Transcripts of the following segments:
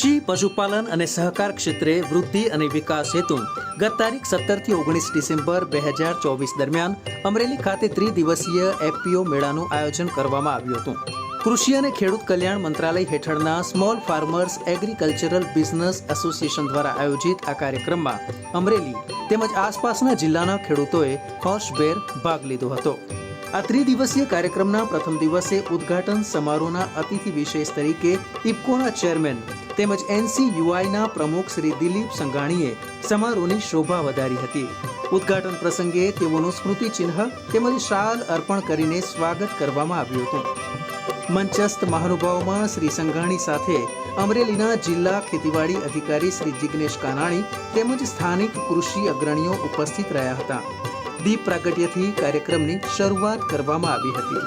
કૃષિ, પશુપાલન અને સહકાર ક્ષેત્રે વૃદ્ધિ અને વિકાસ હેતુ ગત તારીખ 17 થી 19 ડિસેમ્બર 2024 દરમિયાન અમરેલી ખાતે ત્રિદિવસીય એફપીઓ મેળાનું આયોજન કરવામાં આવ્યું હતું. કૃષિ અને ખેડૂત કલ્યાણ મંત્રાલય હેઠળના small farmers agricultural business association દ્વારા આયોજિત આ કાર્યક્રમમાં અમરેલી તેમજ આસપાસના જિલ્લાના ખેડૂતોએ હોશભેર ભાગ લીધો હતો. આ ત્રિદિવસીય કાર્યક્રમના પ્રથમ દિવસે ઉદ્ઘાટન સમારોહના અતિથિ વિશેષ તરીકે ઇફકોના ચેરમેન તેમજ એનસીયુઆઈના પ્રમુખ શ્રી દિલીપ સંઘાણીએ સમારોહની શોભા વધારી હતી. ઉદ્ઘાટન પ્રસંગે તેઓનું સ્મૃતિચિહ્ન તેમજ શાલ અર્પણ કરીને સ્વાગત કરવામાં આવ્યું હતું. મંચસ્થ મહાનુભાવોમાં શ્રી સંઘાણી સાથે અમરેલીના જિલ્લા ખેતીવાડી અધિકારી શ્રી જિગ્નેશ કાનાણી તેમજ સ્થાનિક કૃષિ અગ્રણીઓ ઉપસ્થિત રહ્યા હતા. દીપ પ્રાગટ્યથી કાર્યક્રમની શરૂઆત કરવામાં આવી હતી.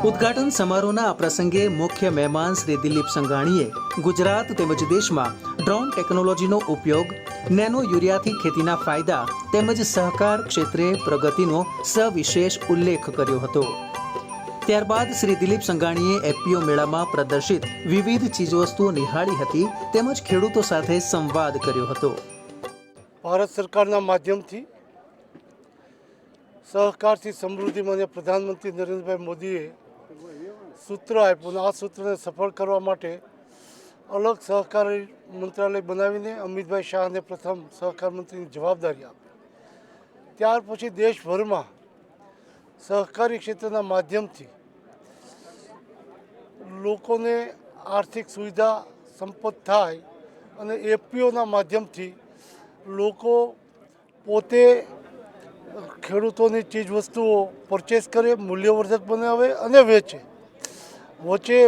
ઉદ્ઘાટન સમારોહના આ પ્રસંગે મુખ્ય મહેમાન શ્રી દિલીપ સંઘાણીએ ગુજરાત તેમજ દેશમાં ડ્રોન ટેકનોલોજીનો ઉપયોગ, નેનો યુરિયાથી ખેતીના ફાયદા તેમજ સહકાર ક્ષેત્રે પ્રગતિનો સવિશેષ ઉલ્લેખ કર્યો હતો. ત્યારબાદ શ્રી દિલીપ સંઘાણીએ એફપીઓ મેળામાં પ્રદર્શિત વિવિધ ચીજવસ્તુઓ નિહાળી હતી તેમજ ખેડૂતો સાથે સંવાદ કર્યો હતો. ભારત સરકારના માધ્યમથી સહકારથી સમૃદ્ધિ માન્ય પ્રધાનમંત્રી નરેન્દ્રભાઈ મોદીએ સૂત્ર આપ્યું. આ સૂત્રને સફળ કરવા માટે અલગ સહકારી મંત્રાલય બનાવીને અમિતભાઈ શાહને પ્રથમ સહકાર મંત્રીની જવાબદારી આપી. ત્યાર પછી દેશભરમાં સહકારી ક્ષેત્રના માધ્યમથી લોકોને આર્થિક સુવિધા સંપન્ન થાય અને એફપીઓના માધ્યમથી લોકો પોતે ખેડૂતોની ચીજવસ્તુઓ પરચેસ કરે, મૂલ્યવર્ધક બનાવે અને વેચે.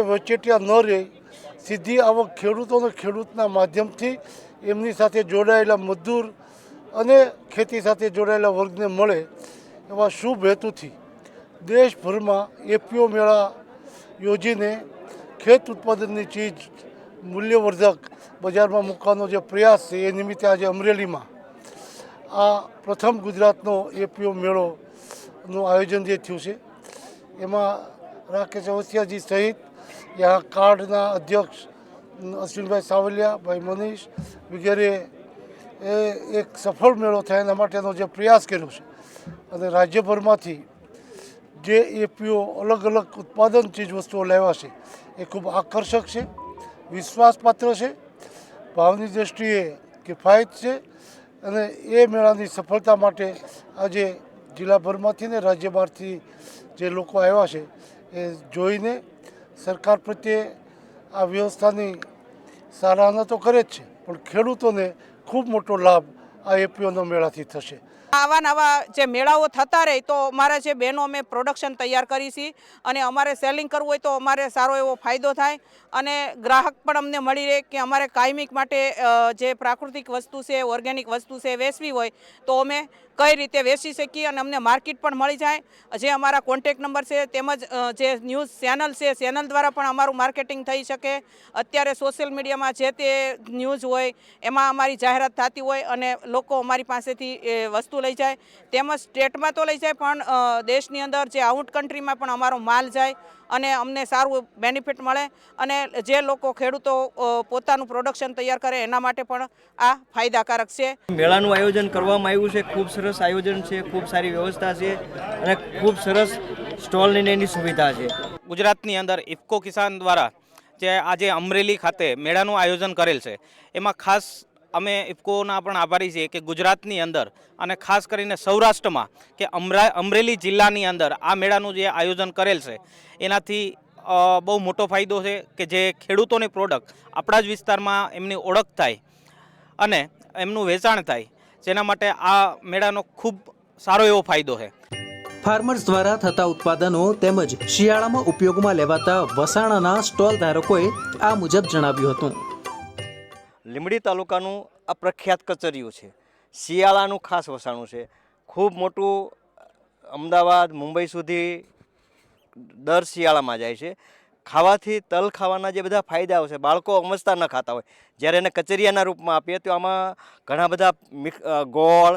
વચેટિયા ન રહે, સીધી આવક ખેડૂતના માધ્યમથી એમની સાથે જોડાયેલા મજદૂર અને ખેતી સાથે જોડાયેલા વર્ગને મળે એવા શુભ હેતુથી દેશભરમાં એફપીઓ મેળા યોજીને ખેત ઉત્પાદનની ચીજ મૂલ્યવર્ધક બજારમાં મૂકવાનો જે પ્રયાસ છે એ નિમિત્તે આજે અમરેલીમાં આ પ્રથમ ગુજરાતનો એફપીઓ મેળોનું આયોજન જે થયું છે એમાં રાકેશ અવસિયાજી સહિત યા કાર્ડના અધ્યક્ષ અશ્વિનભાઈ સાવલિયા, ભાઈ મનીષ વગેરે એક સફળ મેળો થાય એના માટેનો જે પ્રયાસ કર્યો છે અને રાજ્યભરમાંથી જે એફપીઓ અલગ અલગ ઉત્પાદન ચીજવસ્તુઓ લાવ્યા છે એ ખૂબ આકર્ષક છે, વિશ્વાસપાત્ર છે, ભાવની દૃષ્ટિએ કિફાયત છે અને એ મેળાની સફળતા માટે આજે જિલ્લાભરમાંથી ને રાજ્ય બહારથી જે લોકો આવ્યા છે એ જોઈને સરકાર પ્રત્યે આ વ્યવસ્થાની સરાહના તો કરે જ છે, પણ ખેડૂતોને ખૂબ મોટો લાભ આ એફપીઓના મેળાથી થશે. આવા નવા જે મેળાઓ થતા રહે તો અમારા જે બહેનો અમે પ્રોડક્શન તૈયાર કરી છીએ અને અમારે સેલિંગ કરવું હોય તો અમારે સારો એવો ફાયદો થાય અને ગ્રાહક પણ અમને મળી રહે કે અમારે કાયમિક માટે જે પ્રાકૃતિક વસ્તુ છે, ઓર્ગેનિક વસ્તુ છે વેચવી હોય તો અમે કઈ રીતે વેચી શકીએ અને અમને માર્કેટ પણ મળી જાય. જે અમારા કોન્ટેક નંબર છે તેમજ જે ન્યૂઝ ચેનલ છે ચેનલ દ્વારા પણ અમારું માર્કેટિંગ થઈ શકે. અત્યારે સોશિયલ મીડિયામાં જે તે ન્યૂઝ હોય એમાં અમારી જાહેરાત થતી હોય અને લોકો અમારી પાસેથી વસ્તુ લઈ જાય. તેમજ સ્ટેટમાં તો લઈ જાય પણ દેશની અંદર જે આઉટ કન્ટ્રીમાં પણ અમારો માલ જાય અને અમને સારું બેનિફિટ મળે અને જે લોકો ખેડૂતો પોતાનું પ્રોડક્શન તૈયાર કરે એના માટે પણ આ ફાયદાકારક છે. મેળાનું આયોજન કરવામાં આવ્યું છે, ખૂબ સરસ આયોજન છે, ખૂબ સારી વ્યવસ્થા છે અને ખૂબ સરસ સ્ટોલની એની સુવિધા છે. ગુજરાતની અંદર ઇફકો કિસાન દ્વારા જે આજે અમરેલી ખાતે મેળાનું આયોજન કરેલ છે એમાં ખાસ અમે ઇફકોના પણ આભારી છીએ કે ગુજરાતની અંદર અને ખાસ કરીને સૌરાષ્ટ્રમાં કે અમરેલી જિલ્લાની અંદર આ મેળાનું જે આયોજન કરેલ છે એનાથી બહુ મોટો ફાયદો છે કે જે ખેડૂતોની પ્રોડક્ટ આપણા જ વિસ્તારમાં એમની ઓળખ થાય અને એમનું વેચાણ થાય, જેના માટે આ મેળાનો ખૂબ સારો એવો ફાયદો છે. ફાર્મર્સ દ્વારા થતા ઉત્પાદનો તેમજ શિયાળામાં ઉપયોગમાં લેવાતા વસાણાના સ્ટોલ ધારકોએ આ મુજબ જણાવ્યું હતું. લીંબડી તાલુકાનું આ પ્રખ્યાત કચરિયું છે, શિયાળાનું ખાસ વસાણું છે. ખૂબ મોટું અમદાવાદ, મુંબઈ સુધી દર શિયાળામાં જાય છે. ખાવાથી તલ ખાવાના જે બધા ફાયદાઓ છે, બાળકો સમજતા ન ખાતા હોય, જ્યારે એને કચરિયાના રૂપમાં આપીએ તો આમાં ઘણા બધા ગોળ,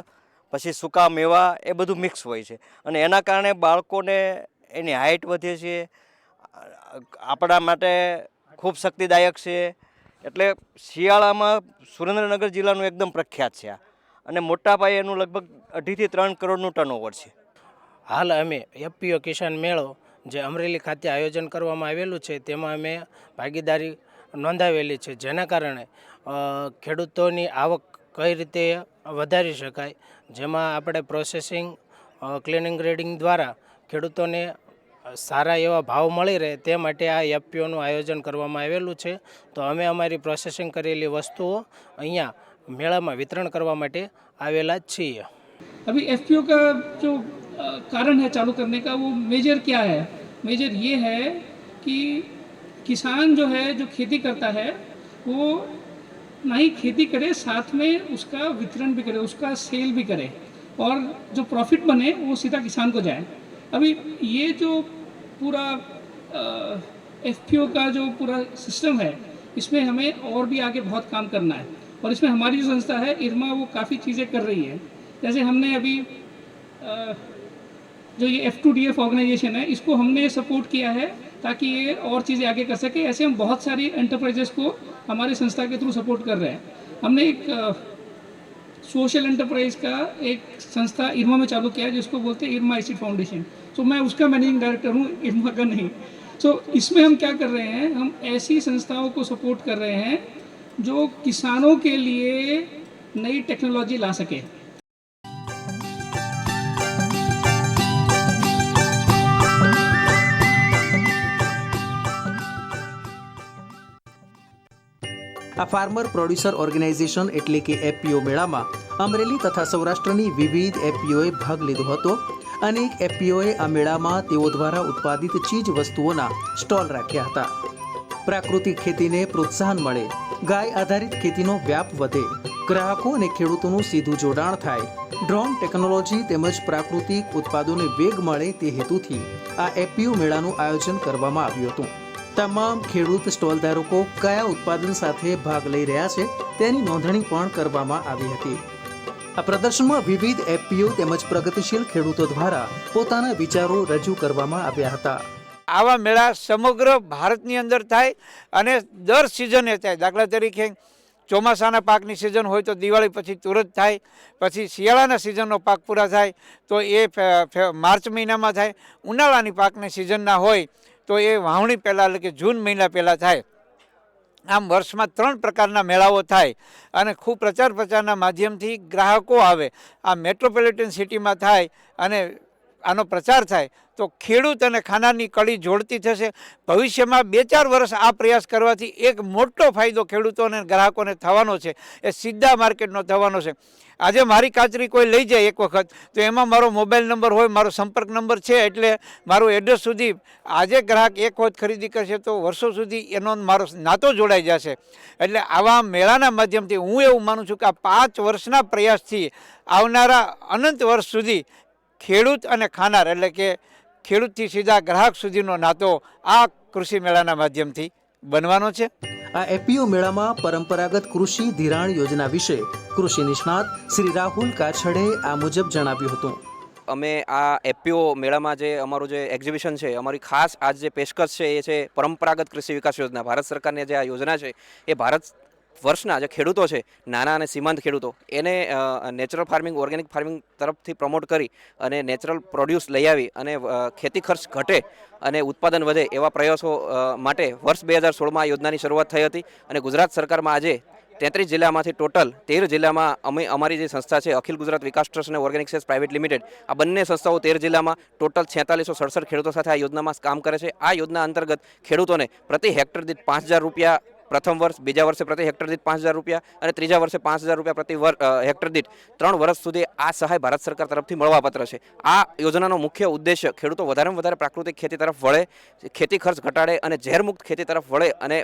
પછી સૂકા મેવા એ બધું મિક્સ હોય છે અને એના કારણે બાળકોને એની હાઇટ વધે છે, આપણા માટે ખૂબ શક્તિદાયક છે. એટલે શિયાળામાં સુરેન્દ્રનગર જિલ્લાનું એકદમ પ્રખ્યાત છે આ, અને મોટા પાયે એનું લગભગ 2.5 થી 3 કરોડનું ટર્નઓવર છે. હાલ અમે એફપીઓ કિસાન મેળો જે અમરેલી ખાતે આયોજન કરવામાં આવેલું છે તેમાં અમે ભાગીદારી નોંધાવેલી છે, જેના કારણે ખેડૂતોની આવક કઈ રીતે વધારી શકાય, જેમાં આપણે પ્રોસેસિંગ ક્લિનિંગ ગ્રેડિંગ દ્વારા ખેડૂતોને સારા એવા ભાવ મળી રહે તે માટે આ એફપીઓનું આયોજન કરવામાં આવેલું છે. તો અમે અમારી પ્રોસેસિંગ કરેલી વસ્તુઓ અહીંયા મેળામાં વિતરણ કરવા માટે આવેલા જ છીએ. अभी एफपीओ का जो कारण है चालू करने का, वो मेजर क्या है? मेजर ये है कि किसान जो है, जो खेती करता है, वो ना ही खेती करे, साथ में उसका वितरण भी करे, उसका सेल भी करे, और जो प्रॉफिट बने वो सीधा किसान को जाए. अभी ये जो पूरा एफपीओ का जो पूरा सिस्टम है, इसमें हमें और भी आगे बहुत काम करना है, और इसमें हमारी जो संस्था है इरमा, वो काफ़ी चीज़ें कर रही है. जैसे हमने अभी जो ये F2DF ऑर्गेनाइजेशन है, इसको हमने सपोर्ट किया है ताकि ये और चीज़ें आगे कर सके. ऐसे हम बहुत सारी एंटरप्राइजेस को हमारी संस्था के थ्रू सपोर्ट कर रहे हैं. हमने एक सोशल एंटरप्राइज का एक संस्था इरमा में चालू किया है, जिसको बोलते हैं इरमा आईसीड फाउंडेशन. सो मैं उसका मैनेजिंग डायरेक्टर हूँ, इरमा का नहीं. सो इसमें हम क्या कर रहे हैं, हम ऐसी संस्थाओं को सपोर्ट कर रहे हैं जो किसानों के लिए नई टेक्नोलॉजी ला सके. આ ફાર્મર પ્રોડ્યુસર ઓર્ગેનાઇઝેશન એટલે કે એફપીઓ મેળામાં અમરેલી તથા સૌરાષ્ટ્રની વિવિધ એફપીઓએ ભાગ લીધો હતો. અનેક એફપીઓએ આ મેળામાં તેઓ દ્વારા ઉત્પાદિત ચીજ વસ્તુઓના સ્ટોલ રાખ્યા હતા. પ્રાકૃતિક ખેતીને પ્રોત્સાહન મળે, ગાય આધારિત ખેતીનો વ્યાપ વધે, ગ્રાહકો અને ખેડૂતોનું સીધું જોડાણ થાય, ડ્રોન ટેકનોલોજી તેમજ પ્રાકૃતિક ઉત્પાદનોને વેગ મળે તે હેતુથી આ એફપીઓ મેળાનું આયોજન કરવામાં આવ્યું હતું. તમામ ખેડૂત સ્ટોલ ધારકો કયા ઉત્પાદન સાથે ભાગ લઈ રહ્યા છે તેની નોંધણી પણ કરવામાં આવી હતી. આ પ્રદર્શનમાં વિવિધ એફપીઓ તેમજ પ્રગતિશીલ ખેડૂતો દ્વારા પોતાના વિચારો રજૂ કરવામાં આવ્યા હતા. આવા મેળા સમગ્ર ભારતની અંદર થાય અને દર સિઝને થાય. દાખલા તરીકે ચોમાસાના પાકની સિઝન હોય તો દિવાળી પછી તુરત થાય, પછી શિયાળાના સિઝનનો પાક પૂરા થાય તો એ માર્ચ મહિનામાં થાય, ઉનાળાની પાકની સિઝનના હોય તો એ વાવણી પહેલાં એટલે કે જૂન મહિના પહેલાં થાય. આમ વર્ષમાં 3 પ્રકારના મેળાઓ થાય અને ખૂબ પ્રચાર પ્રચારના માધ્યમથી ગ્રાહકો આવે. આ મેટ્રોપોલિટન સિટીમાં થાય અને આનો પ્રચાર થાય તો ખેડૂત અને ખાનારની કડી જોડતી થશે. ભવિષ્યમાં 2-4 વર્ષ આ પ્રયાસ કરવાથી એક મોટો ફાયદો ખેડૂતોને ગ્રાહકોને થવાનો છે, એ સીધા માર્કેટનો થવાનો છે. આજે મારી કાચરી કોઈ લઈ જાય એક વખત તો એમાં મારો મોબાઈલ નંબર હોય, મારો સંપર્ક નંબર છે, એટલે મારું એડ્રેસ સુધી આજે ગ્રાહક એક વખત ખરીદી કરશે તો વર્ષો સુધી એનો મારો નાતો જોડાઈ જશે. એટલે આવા મેળાના માધ્યમથી હું એવું માનું છું કે આ 5 વર્ષના પ્રયાસથી આવનારા અનંત વર્ષ સુધી ખેડૂત અને ખાનાર એટલે કે ખેડૂતથી સીધા ગ્રાહક સુધીનો નાતો આ કૃષિ મેળાના માધ્યમથી બનવાનો છે. આ એફપીઓ મેળામાં પરંપરાગત કૃષિ ધિરાણ યોજના વિશે કૃષિ નિષ્ણાત શ્રી રાહુલ કાછડે આ મુજબ જણાવ્યું હતું. અમે આ એફપીઓ મેળામાં જે અમારું જે એક્ઝિબિશન છે, અમારી ખાસ આજ જે પેશકશ છે એ છે પરંપરાગત કૃષિ વિકાસ યોજના. ભારત સરકારની જે આ યોજના છે એ ભારત વર્ષના જે ખેડૂતો છે, નાના અને સીમાંત ખેડૂતો, એને નેચરલ ફાર્મિંગ, ઓર્ગેનિક ફાર્મિંગ તરફથી પ્રમોટ કરી અને નેચરલ પ્રોડ્યુસ લઈ આવી અને ખેતી ખર્ચ ઘટે અને ઉત્પાદન વધે એવા પ્રયાસો માટે વર્ષ 2016માં આ યોજનાની શરૂઆત થઈ હતી. અને ગુજરાત સરકારમાં આજે 33 જિલ્લામાંથી ટોટલ 13 જિલ્લામાં અમારી જે સંસ્થા છે અખિલ ગુજરાત વિકાસ ટ્રસ્ટ અને ઓર્ગેનિક સેલ્સ પ્રાઇવેટ લિમિટેડ, આ બંને સંસ્થાઓ 13 જિલ્લામાં ટોટલ 4667 ખેડૂતો સાથે આ યોજનામાં કામ કરે છે. આ યોજના અંતર્ગત ખેડૂતોને પ્રતિ હેક્ટર દીઠ 5000 રૂપિયા પ્રથમ વર્ષ, બીજા વર્ષે પ્રતિ હેક્ટર દીઠ 5000 રૂપિયા અને ત્રીજા વર્ષે 5000 રૂપિયા પ્રતિ હેક્ટર દીઠ 3 વર્ષ સુધી આ સહાય ભારત સરકાર તરફથી મળવાપાત્ર છે. આ યોજનાનો મુખ્ય ઉદ્દેશ્ય ખેડૂતો વધારેમાં વધારે પ્રાકૃતિક ખેતી તરફ વળે, ખેતી ખર્ચ ઘટાડે અને ઝેરમુક્ત ખેતી તરફ વળે અને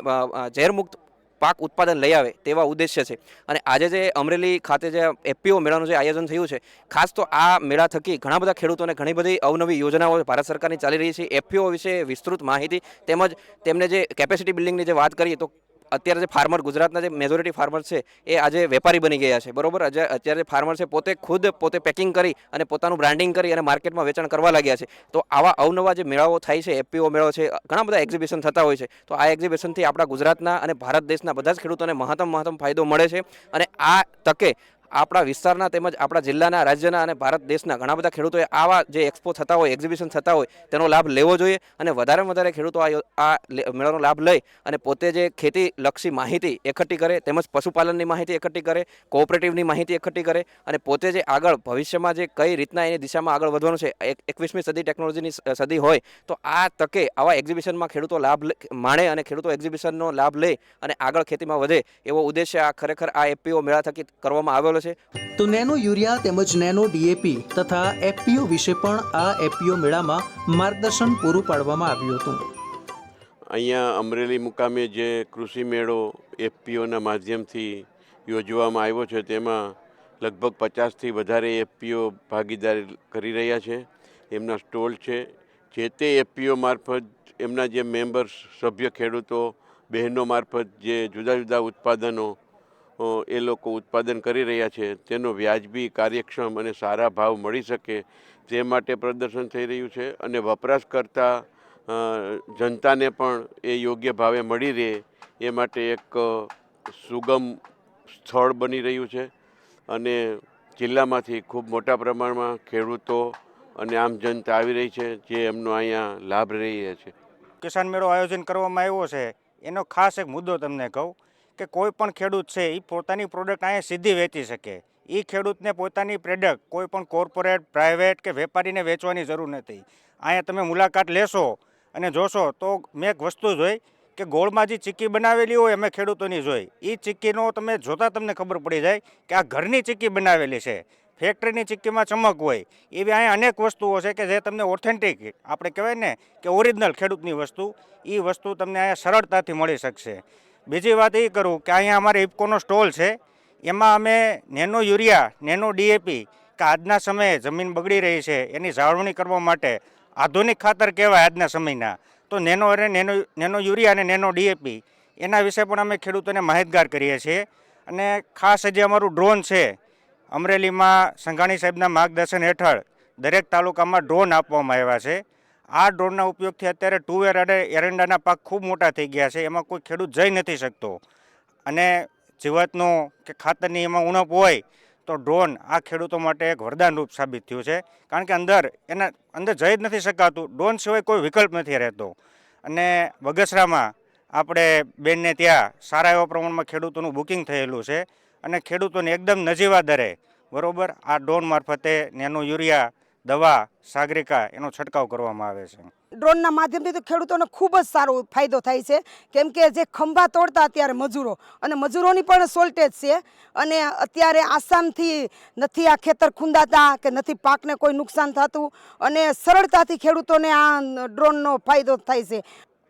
ઝેરમુક્ત પાક ઉત્પાદન લઈ આવે તેવા ઉદ્દેશ્ય છે. અને આજે જે અમરેલી ખાતે જે એફપીઓ મેળાનું જે આયોજન થયું છે, ખાસ તો આ મેળા થકી ઘણા બધા ખેડૂતોને ઘણી બધી અવનવી યોજનાઓ ભારત સરકારની ચાલી રહી છે. એફપીઓ વિશે વિસ્તૃત માહિતી તેમજ તેમને જે કેપેસિટી બિલ્ડિંગની જે વાત કરીએ તો અત્યારે જે ફાર્મર ગુજરાતના જે મેજોરિટી ફાર્મર છે એ આજે વેપારી બની ગયા છે, બરોબર. અત્યારે જે ફાર્મર છે પોતે પેકિંગ કરી અને પોતાનું બ્રાન્ડિંગ કરી અને માર્કેટમાં વેચાણ કરવા લાગ્યા છે. તો આવા અવનવા જે મેળાઓ થાય છે, એફપીઓ મેળો છે, ઘણા બધા એક્ઝિબિશન થતા હોય છે. તો આ એક્ઝિબિશનથી આપણા ગુજરાતના અને ભારત દેશના બધા જ ખેડૂતોને મહત્તમ ફાયદો મળે છે. અને આ તકે આપણા વિસ્તારના તેમજ આપણા જિલ્લાના, રાજ્યના અને ભારત દેશના ઘણા બધા ખેડૂતોએ આવા જે એક્સપો થતા હોય, એક્ઝિબિશન થતા હોય તેનો લાભ લેવો જોઈએ. અને વધારેમાં વધારે ખેડૂતો આ મેળાનો લાભ લઈ અને પોતે જે ખેતીલક્ષી માહિતી એકઠી કરે, તેમજ પશુપાલનની માહિતી એકઠી કરે, કોઓપરેટિવની માહિતી એકઠી કરે અને પોતે જે આગળ ભવિષ્યમાં જે કઈ રીતના એની દિશામાં આગળ વધવાનું છે, 21મી સદી ટેકનોલોજીની સદી હોય, તો આ તકે આવા એક્ઝિબિશનમાં ખેડૂતો લાભ માણે અને ખેડૂતો એક્ઝિબિશનનો લાભ લે અને આગળ ખેતીમાં વધે એવો ઉદ્દેશ્ય ખરેખર આ એફપીઓ મેળા થકી કરવામાં આવેલો છે. તો નેનો યુરિયા તેમજ નેનો ડીએપી તથા એફપીઓ વિશે પણ આ એફપીઓ મેળામાં માર્ગદર્શન પૂરું પાડવામાં આવ્યું હતું. અહીંયા અમરેલી મુકામે જે કૃષિ મેળો એફપીઓના માધ્યમથી યોજવામાં આવ્યો છે તેમાં લગભગ 50થી વધારે એફપીઓ ભાગીદારી કરી રહ્યા છે. એમના સ્ટોલ છે. જે તે એફપીઓ મારફત એમના જે મેમ્બર્સ, સભ્ય ખેડૂતો, બહેનો મારફત જે જુદા જુદા ઉત્પાદનો એ લોકો ઉત્પાદન કરી રહ્યા છે તેનો વ્યાજબી, કાર્યક્ષમ અને સારા ભાવ મળી શકે તે માટે પ્રદર્શન થઈ રહ્યું છે. અને વપરાશકર્તા જનતાને પણ એ યોગ્ય ભાવે મળી રહે એ માટે એક સુગમ સ્થળ બની રહ્યું છે. અને જિલ્લામાંથી ખૂબ મોટા પ્રમાણમાં ખેડૂતો અને આમ જનતા આવી રહી છે જે એમનો અહીંયા લાભ રહી રહ્યા છે. કિસાન મેળો આયોજન કરવામાં આવ્યો છે એનો ખાસ એક મુદ્દો તમને કહું કે કોઈ પણ ખેડૂત છે એ પોતાની પ્રોડક્ટ અહીંયા સીધી વેચી શકે. એ ખેડૂતને પોતાની પ્રોડક્ટ કોઈ પણ કોર્પોરેટ, પ્રાઇવેટ કે વેપારીને વેચવાની જરૂર નથી. અહીંયા તમે મુલાકાત લેશો અને જોશો તો મેં એક વસ્તુ જોઈ કે ગોળમાં જે ચીક્કી બનાવેલી હોય અમે ખેડૂતોની જોઈ, એ ચીક્કીનો તમે જોતાં તમને ખબર પડી જાય કે આ ઘરની ચીક્કી બનાવેલી છે. ફેક્ટરીની ચીક્કીમાં ચમક હોય એવી અહીંયા અનેક વસ્તુઓ છે કે જે તમને ઓથેન્ટિક, આપણે કહેવાય ને કે ઓરિજિનલ ખેડૂતની વસ્તુ, એ વસ્તુ તમને અહીંયા સરળતાથી મળી શકશે. બીજી વાત એ કરું કે અહીંયા અમારે ઇફકોનો સ્ટોલ છે, એમાં અમે નેનો યુરિયા, નેનો ડીએપી કે આજના સમયે જમીન બગડી રહી છે એની જાળવણી કરવા માટે આધુનિક ખાતર કહેવાય આજના સમયના, તો નેનો યુરિયા અને નેનો ડીએપી એના વિશે પણ અમે ખેડૂતોને માહિતગાર કરીએ છીએ. અને ખાસ જે અમારું ડ્રોન છે, અમરેલીમાં સંઘાણી સાહેબના માર્ગદર્શન હેઠળ દરેક તાલુકામાં ડ્રોન આપવામાં આવ્યા છે. આ ડ્રોનના ઉપયોગથી અત્યારે તુવેર અને એરંડાના પાક ખૂબ મોટા થઈ ગયા છે. એમાં કોઈ ખેડૂત જઈ નથી શકતો અને જીવાતનું કે ખાતરની એમાં ઉણપ હોય તો ડ્રોન આ ખેડૂતો માટે એક વરદાનરૂપ સાબિત થયું છે. કારણ કે અંદર જઈ જ નથી શકાતું, ડ્રોન સિવાય કોઈ વિકલ્પ નથી રહેતો. અને બગસરામાં આપણે બેનને ત્યાં સારા એવા પ્રમાણમાં ખેડૂતોનું બુકિંગ થયેલું છે અને ખેડૂતોને એકદમ નજીવા દરે બરોબર આ ડ્રોન મારફતે નેનો યુરિયા, દવા, સાગરિકા એનો છંટકાવ કરવામાં આવે છે. ડ્રોનના માધ્યમથી તો ખેડૂતોને ખૂબ જ સારો ફાયદો થાય છે, કેમ કે જે ખંભા તોડતા અત્યારે મજૂરો અને મજૂરોની પણ શોર્ટેજ છે. અને અત્યારે આસામથી નથી આ ખેતર ખૂંદાતા કે નથી પાકને કોઈ નુકસાન થતું અને સરળતાથી ખેડૂતોને આ ડ્રોનનો ફાયદો થાય છે.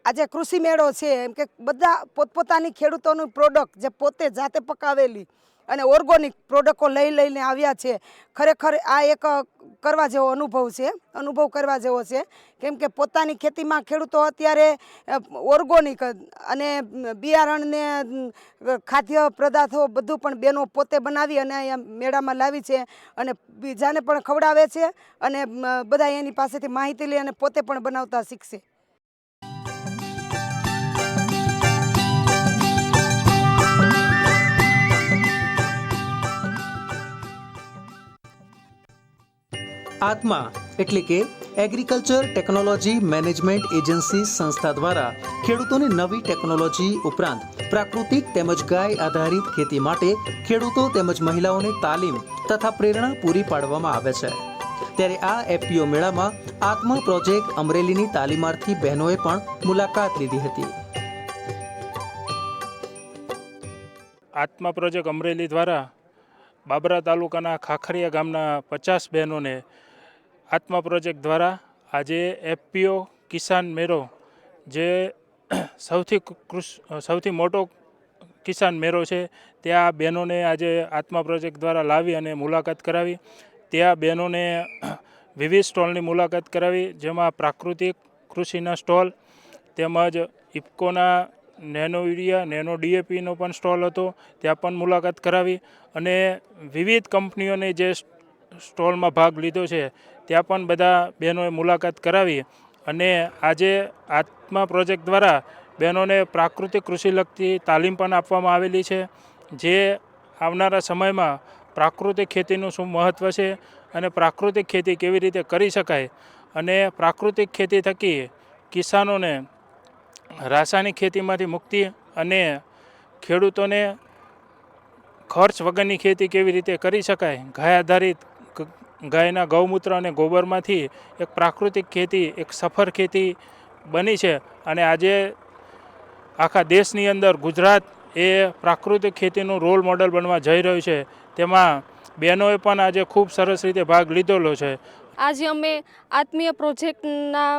આજે કૃષિ મેળો છે એમ કે બધા પોતપોતાની ખેડૂતોની પ્રોડક્ટ જે પોતે જાતે પકાવેલી અને ઓર્ગોનિક પ્રોડક્ટો લઈને આવ્યા છે. ખરેખર આ એક કરવા જેવો અનુભવ કરવા જેવો છે, કેમ કે પોતાની ખેતીમાં ખેડૂતો અત્યારે ઓર્ગોનિક અને બિયારણને ખાદ્ય પદાર્થો બધું પણ બહેનો પોતે બનાવી અને અહીંયા મેળામાં લાવી છે અને બીજાને પણ ખવડાવે છે અને બધા એની પાસેથી માહિતી લઈ અને પોતે પણ બનાવતા શીખશે. આત્મા એટલે કે એગ્રીકલ્ચર ટેકનોલોજી મેનેજમેન્ટ એજન્સી સંસ્થા દ્વારા ખેડૂતોને નવી ટેકનોલોજી ઉપરાંત પ્રાકૃતિક તેમજ ગાય આધારિત ખેતી માટે ખેડૂતો તેમજ મહિલાઓને તાલીમ તથા પ્રેરણા પૂરી પાડવામાં આવે છે. ત્યારે આ એફપીઓ મેળામાં આત્મા પ્રોજેક્ટ અમરેલીની તાલીમાર્થી બહેનોએ પણ મુલાકાત લીધી હતી. આત્મા પ્રોજેક્ટ અમરેલી દ્વારા બાબરા તાલુકાના ખાખરિયા ગામના 50 બહેનોને આત્મા પ્રોજેક્ટ દ્વારા આજે એફપીઓ કિસાન મેળો, જે સૌથી મોટો કિસાન મેળો છે, ત્યાં બહેનોને આજે આત્મા પ્રોજેક્ટ દ્વારા લાવી અને મુલાકાત કરાવી. ત્યાં બહેનોને વિવિધ સ્ટોલની મુલાકાત કરાવી, જેમાં પ્રાકૃતિક કૃષિના સ્ટોલ તેમજ ઇફકોના નેનો યુરિયા, નેનો DAPનો પણ સ્ટોલ હતો, ત્યાં પણ મુલાકાત કરાવી અને વિવિધ કંપનીઓને જે સ્ટોલમાં ભાગ લીધો છે ત્યાં પણ બધા બહેનોએ મુલાકાત કરાવી અને આજે આત્મા પ્રોજેક્ટ દ્વારા બહેનોને પ્રાકૃતિક કૃષિલગતી તાલીમ પણ આપવામાં આવેલી છે, જે આવનારા સમયમાં પ્રાકૃતિક ખેતીનું શું મહત્ત્વ છે અને પ્રાકૃતિક ખેતી કેવી રીતે કરી શકાય અને પ્રાકૃતિક ખેતી થકી કિસાનોને રાસાયણિક ખેતીમાંથી મુક્તિ અને ખેડૂતોને ખર્ચ વગરની ખેતી કેવી રીતે કરી શકાય, ગાય આધારિત ગાયના ગૌમૂત્ર અને ગોબરમાંથી એક પ્રાકૃતિક ખેતી, એક સફળ ખેતી બની છે અને આજે આખા દેશની અંદર ગુજરાત એ પ્રાકૃતિક ખેતીનું રોલ મોડલ બનવા જઈ રહ્યું છે. તેમાં બહેનોએ પણ આજે ખૂબ સરસ રીતે ભાગ લીધેલો છે. આજે અમે આત્મીય પ્રોજેક્ટના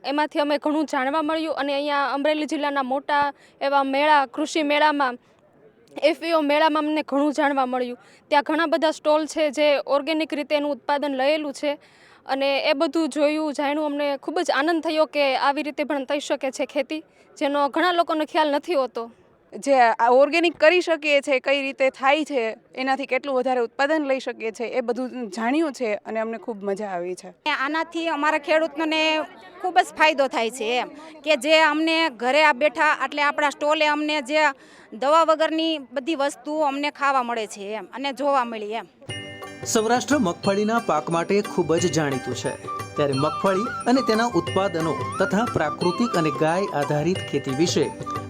એમાંથી અમે ઘણું જાણવા મળ્યું અને અહીંયા અમરેલી જિલ્લાના મોટા એવા મેળા, કૃષિ મેળામાં FPO મેળામાં અમને ઘણું જાણવા મળ્યું. ત્યાં ઘણા બધા સ્ટોલ છે જે ઓર્ગેનિક રીતે એનું ઉત્પાદન લયેલું છે અને એ બધું જોયું, જાણ્યું. અમને ખૂબ જ આનંદ થયો કે આવી રીતે પણ થઈ શકે છે ખેતી, જેનો ઘણા લોકોને ખ્યાલ નથી હોતો. જે ઓર્ગેનિક કરી શકીએ છીએ, કઈ રીતે થાય છે, એનાથી કેટલું વધારે ઉત્પાદન લઈ શકીએ છીએ, એ બધું જાણ્યું છે અને અમને ખૂબ મજા આવી છે. આનાથી અમારા ખેડૂતોને ખૂબ જ ફાયદો થાય છે એમ કે જે અમને ઘરે બેઠા એટલે આપણા સ્ટોલે અમને જે દવા વગરની બધી વસ્તુઓ અમને ખાવા મળે છે એમ અને જોવા મળી એમ. સૌરાષ્ટ્ર મગફળીના પાક માટે ખૂબ જ જાણીતું છે, ત્યારે મગફળી અને તેના ઉત્પાદનો તથા પ્રાકૃતિક અને ગાય આધારિત ખેતી વિશે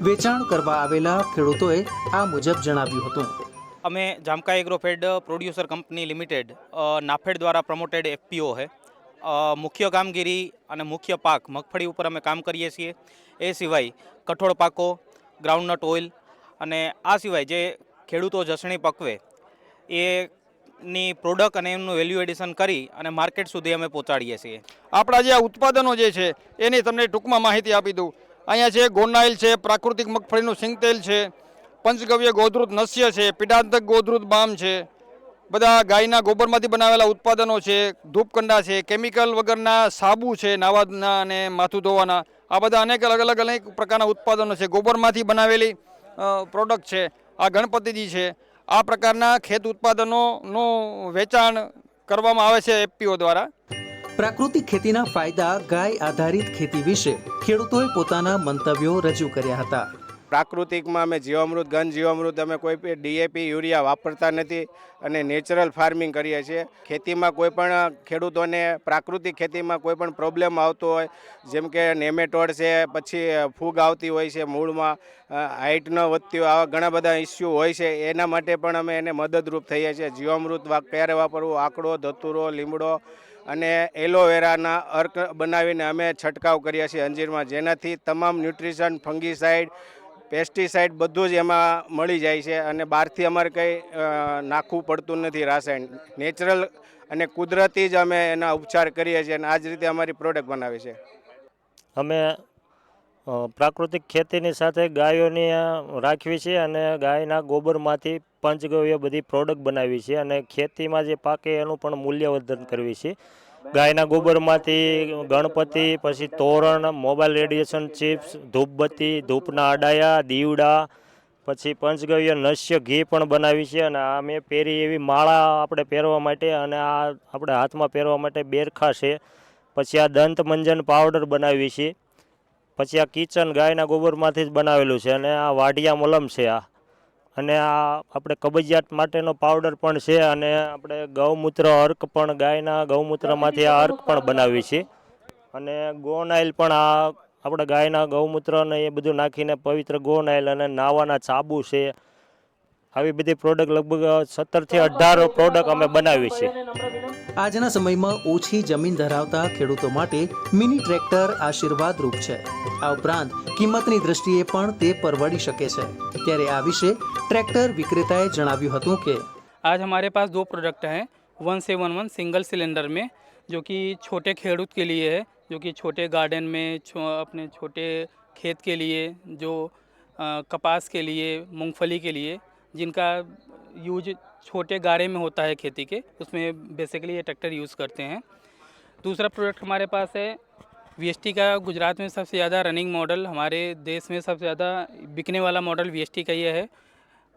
વેચાણ કરવા આવેલા ખેડૂતોએ આ મુજબ જણાવ્યું હતું. અમે Jamka એગ્રોફેડ producer company limited NAFED દ્વારા પ્રમોટેડ FPO है. મુખ્ય કામગીરી અને મુખ્ય પાક મગફળી ઉપર અમે કામ કરીએ છીએ. એ સિવાય કઠોળ પાકો, ગ્રાઉન્ડનટ ઓઇલ અને આ સિવાય જે ખેડૂતો જસણી પકવે એની પ્રોડક્ટ અને એમનું વેલ્યુ એડિશન કરી અને માર્કેટ સુધી અમે પહોંચાડીએ છીએ. આપણા જે આ ઉત્પાદનો જે છે એની તમને ટૂંકમાં માહિતી આપી દઉં. અહીંયા છે ગોનાઇલ છે, પ્રાકૃતિક મગફળીનું સિંગતેલ છે, પંચગવ્ય ગોધૃત નસ્ય છે, પીડાંતક ગોધૃત બામ છે, બધા ગાયના ગોબરમાંથી બનાવેલા ઉત્પાદનો છે, ધૂપકંડા છે, કેમિકલ વગરના સાબુ છે નાવાના અને માથું ધોવાના, આ બધા અનેક પ્રકારના ઉત્પાદનો છે. ગોબરમાંથી બનાવેલી પ્રોડક્ટ છે, આ ગણપતિજી છે. આ પ્રકારના ખેત ઉત્પાદનોનું વેચાણ કરવામાં આવે છે FPO દ્વારા. પ્રાકૃતિક ખેતીના ફાયદા, ગાય આધારિત ખેતી વિશે ખેડૂતોએ પોતાના મંતવ્યો રજૂ કર્યા હતા. પ્રાકૃતિકમાં અમે જીવામૃત, ઘન જીવામૃત, અમે કોઈ DAP, યુરિયા વાપરતા નથી અને નેચરલ ફાર્મિંગ કરીએ છીએ. ખેતીમાં કોઈ પણ ખેડૂતોને પ્રાકૃતિક ખેતીમાં કોઈ પણ પ્રોબ્લેમ આવતો હોય, જેમ કે નેમેટોડ છે, પછી ફૂગ આવતી હોય છે, મૂળમાં હાઇટ ન વધતી હોય, આવા ઘણા બધા ઇસ્યુ હોય છે. એના માટે પણ અમે એને મદદરૂપ થઈએ છીએ. જીવામૃત ક્યારે વાપરવું, આકડો, ધતુરો, લીમડો અને એલોવેરાના અર્ક બનાવીને અમે છંટકાવ કરીએ છીએ અંજીરમાં, જેનાથી તમામ ન્યુટ્રિશન, ફંગીસાઇડ, પેસ્ટિસાઇડ બધું જ એમાં મળી જાય છે અને બહારથી અમારે કંઈ નાખવું પડતું નથી રાસાયણ. નેચરલ અને કુદરતી જ અમે એના ઉપચાર કરીએ છીએ અને આ જ રીતે અમારી પ્રોડક્ટ બનાવી છે. અમે પ્રાકૃતિક ખેતીની સાથે ગાયોની રાખવી છે અને ગાયના ગોબરમાંથી પંચગવ્ય બધી પ્રોડક્ટ બનાવી છે અને ખેતીમાં જે પાકે એનું પણ મૂલ્યવર્ધન કરવી છે. ગાયના ગોબરમાંથી ગણપતિ, પછી તોરણ, મોબાઈલ રેડિયેશન ચિપ્સ, ધૂપબત્તી, ધૂપના અડાયા, દીવડા, પછી પંચગવ્ય નસ્ય ઘી પણ બનાવી છે અને આ મેં પહેરી એવી માળા આપણે પહેરવા માટે અને આ આપણે હાથમાં પહેરવા માટે બેરખા છે. પછી આ દંત મંજન પાવડર બનાવી છે. પછી આ કિચન ગાયના ગોબરમાંથી જ બનાવેલું છે અને આ વાઢિયા મલમ છે આ, અને આ આપણે કબજિયાત માટેનો પાવડર પણ છે અને આપણે ગૌમૂત્ર અર્ક પણ ગાયના ગૌમૂત્રમાંથી આ અર્ક પણ બનાવી છે અને ગોનાઇલ પણ આ આપણે ગાયના ગૌમૂત્ર ને એ બધું નાખીને પવિત્ર ગોનાઇલ અને નાવાના સાબુ છે. આવી બધી પ્રોડક્ટ લગભગ 17 થી 18 પ્રોડક્ટ અમે બનાવી છે. આજના સમયમાં ઓછી જમીન ધરાવતા ખેડૂતો માટે મિની ટ્રેક્ટર આશીર્વાદરૂપ છે. આ ઉપરાંત કિંમતની દ્રષ્ટિએ પણ તે પરવડી શકે છે. ત્યારે આ વિશે ट्रैक्टर विक्रेताए जणाव्યું હતું કે आज हमारे पास दो प्रोडक्ट हैं 1711 सिंगल सिलेंडर में, जो कि छोटे खेडूत के लिए है, जो कि छोटे गार्डन में अपने छोटे खेत के लिए, जो कपास के लिए, मूंगफली के लिए, जिनका यूज छोटे गारे में होता है खेती के, उसमें बेसिकली ये ट्रैक्टर यूज़ करते हैं. दूसरा प्रोडक्ट हमारे पास है वीएसटी का गुजरात में सबसे ज़्यादा रनिंग मॉडल, हमारे देश में सबसे ज़्यादा बिकने वाला मॉडल वीएसटी का ये है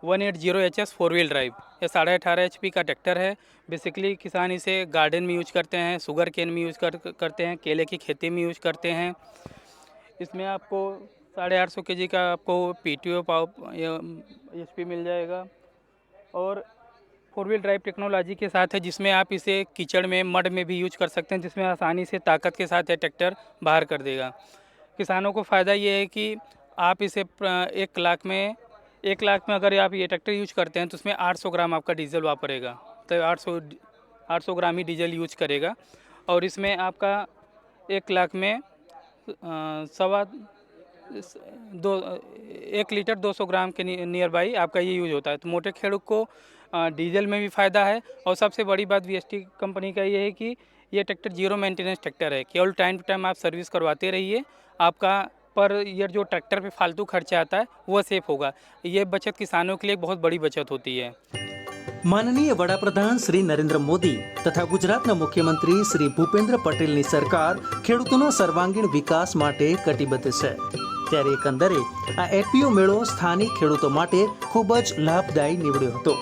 180 HS 4 व्हील ड्राइव। ये 18.5 HP का ट्रैक्टर है। बेसिकली किसान इसे गार्डन में यूज करते हैं, शुगर केन में यूज करते हैं, केले की खेती में यूज करते हैं। इसमें आपको 850 kg का आपको PTO पावर HP मिल जाएगा और 4 व्हील ड्राइव टेक्नोलॉजी के साथ है, जिसमें आप इसे कीचड़ में, मड में भी यूज कर सकते हैं, जिसमें आसानी से ताकत के साथ ये ट्रैक्टर बाहर कर देगा। किसानों को फ़ायदा ये है कि आप इसे 1 लाख में अगर आप ये ट्रैक्टर यूज करते हैं तो उसमें 800 ग्राम आपका डीजल वापरेगा, तो 800 ग्राम ही डीजल यूज करेगा। और इसमें आपका 1 लाख में 1 लीटर 200 ग्राम के नियर बाई आपका ये यूज होता है। तो मोटे खेडूत को डीजल में भी फ़ायदा है। और सबसे बड़ी बात वीएसटी कंपनी का ये है कि ये ट्रैक्टर जीरो मेंटेनेंस ट्रैक्टर है, केवल टाइम टू टाइम आप सर्विस करवाते रहिए, आपका पर ईयर जो ट्रैक्टर पे फालतू खर्चा आता है वो सेफ होगा। ये बचत किसानों के लिए बहुत बड़ी बचत होती है। माननीय वडाप्रधान श्री नरेंद्र मोदी तथा गुजरातना मुख्यमंत्री श्री भूपेन्द्र पटेलनी सरकार ખેડૂતોના સર્વાંગીણ વિકાસ માટે કટિબદ્ધ છે। ત્યારે એકંદરે આ એપીઓ મેળો સ્થાનિક ખેડૂતો માટે ખૂબ જ લાભદાયી નીવડ્યો હતો।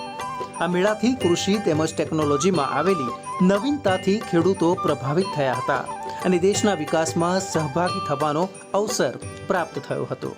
આ મેળાથી કૃષિ તેમજ ટેકનોલોજીમાં આવેલી નવીનતાથી ખેડૂતો પ્રભાવિત થયા હતા અને દેશના વિકાસમાં સહભાગી થવાનો અવસર પ્રાપ્ત થયો હતો।